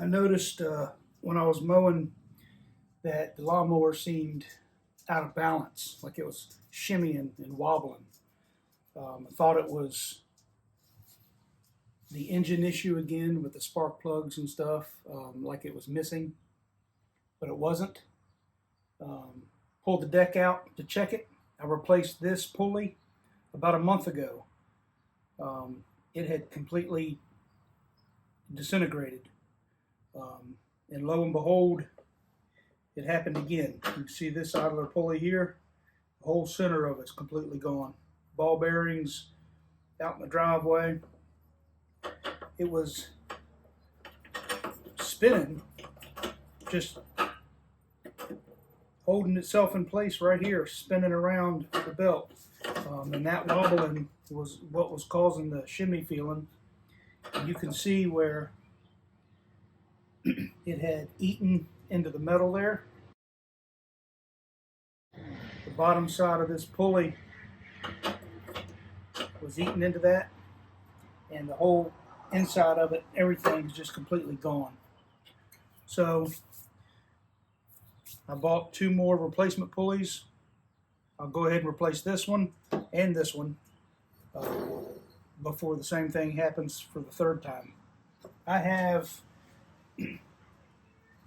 noticed when I was mowing that the lawnmower seemed out of balance, like it was shimmying and wobbling. I thought it was the engine issue again with the spark plugs and stuff, like it was missing, but it wasn't. Pulled the deck out to check it. I replaced this pulley about a month ago. It had completely disintegrated. And lo and behold, it happened again. You can see this idler pulley here. The whole center of it's completely gone. Ball bearings out in the driveway. It was spinning, just holding itself in place right here, spinning around the belt. And that wobbling was what was causing the shimmy feeling. And you can see where it had eaten into the metal there. The bottom side of this pulley was eaten into that, and the whole inside of it, everything's just completely gone. So I bought 2 more replacement pulleys. I'll go ahead and replace this one and this one before the same thing happens for the 3rd time. I have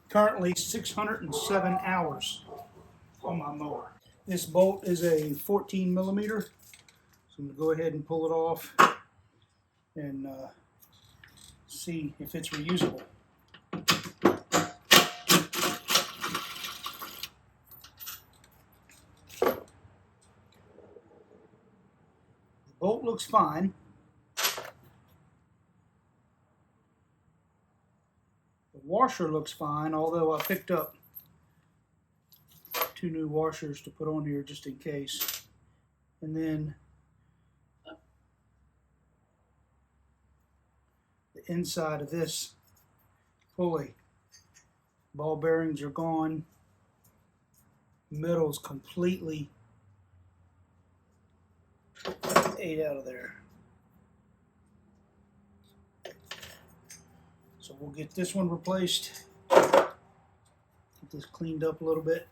currently 607 hours on my mower. This bolt is a 14 millimeter, so I'm going to go ahead and pull it off and see if it's reusable. The bolt looks fine. The washer looks fine, although I picked up 2 new washers to put on here just in case. And then the inside of this pulley, ball bearings are gone. Metal's completely ate out of there. So we'll get this one replaced. Get this cleaned up a little bit.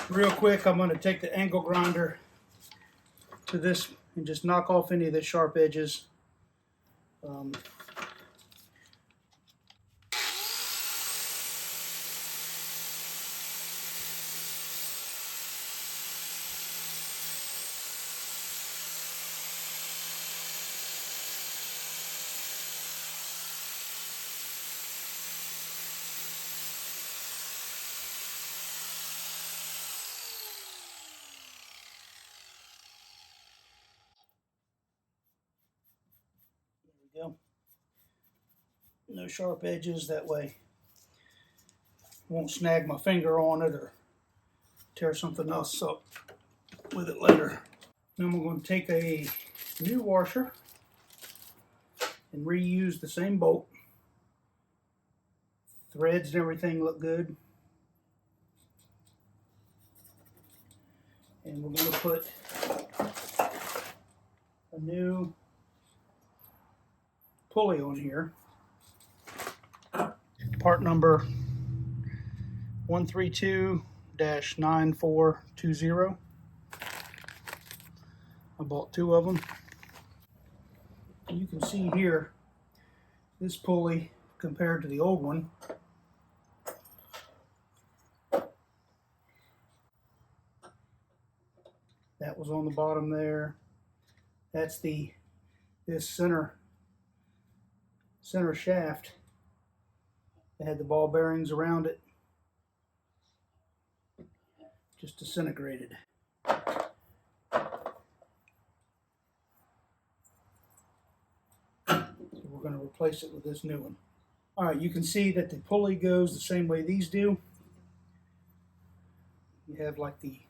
Real quick, I'm going to take the angle grinder to this and just knock off any of the sharp edges. Go. No sharp edges, that way I won't snag my finger on it or tear something else up with it later. Now I'm going to take a new washer and reuse the same bolt. Threads and everything look good. And we're going to put a new pulley on here. Part number 132-9420. I bought 2 of them. You can see here this pulley compared to the old one. That was on the bottom there. That's this center shaft. It had the ball bearings around it. Just disintegrated. So we're going to replace it with this new one. Alright, you can see that the pulley goes the same way these do. You have like the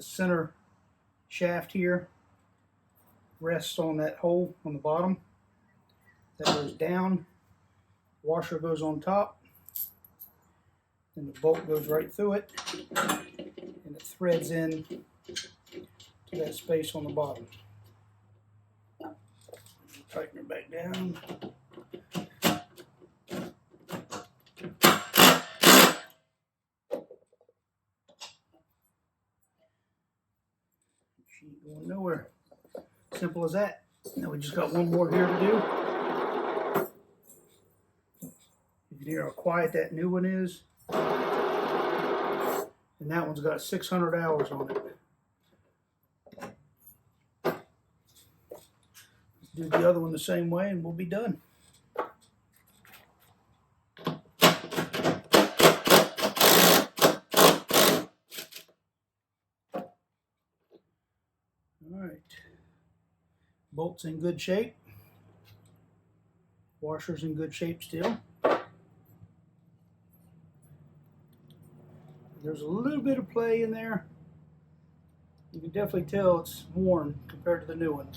center shaft here rests on that hole on the bottom. That goes down. Washer goes on top. And the bolt goes right through it. And it threads in to that space on the bottom. Tighten her back down. She ain't going nowhere. Simple as that. Now we just got one more here to do. You can hear how quiet that new one is. And that one's got 600 hours on it. Do the other one the same way and we'll be done. Alright. Bolt's in good shape. Washer's in good shape still. There's a little bit of play in there. You can definitely tell it's worn compared to the new one.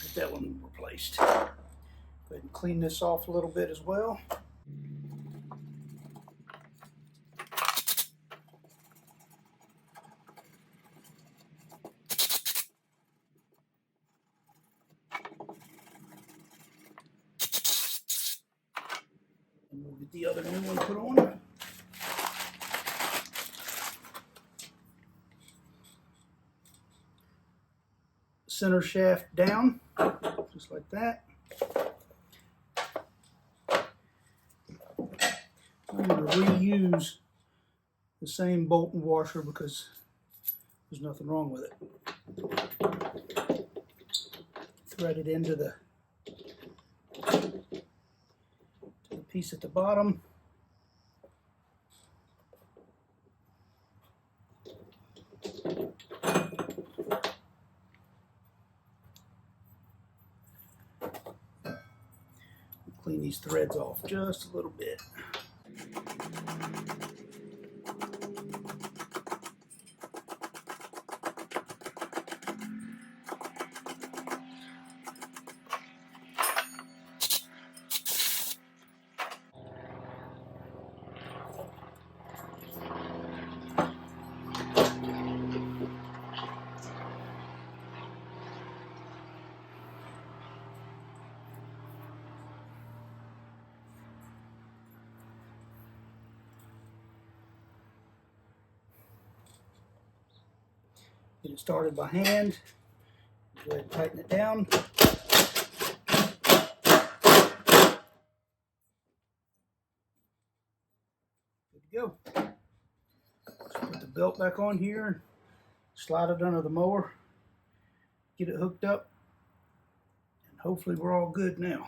Get that one replaced. Go ahead and clean this off a little bit as well. And we'll get the other new one put on. Center shaft down, just like that. I'm going to reuse the same bolt and washer because there's nothing wrong with it. Thread it into the piece at the bottom. Clean these threads off just a little bit. Get it started by hand. Go ahead and tighten it down. Good to go. Just put the belt back on here and slide it under the mower. Get it hooked up. And hopefully we're all good now.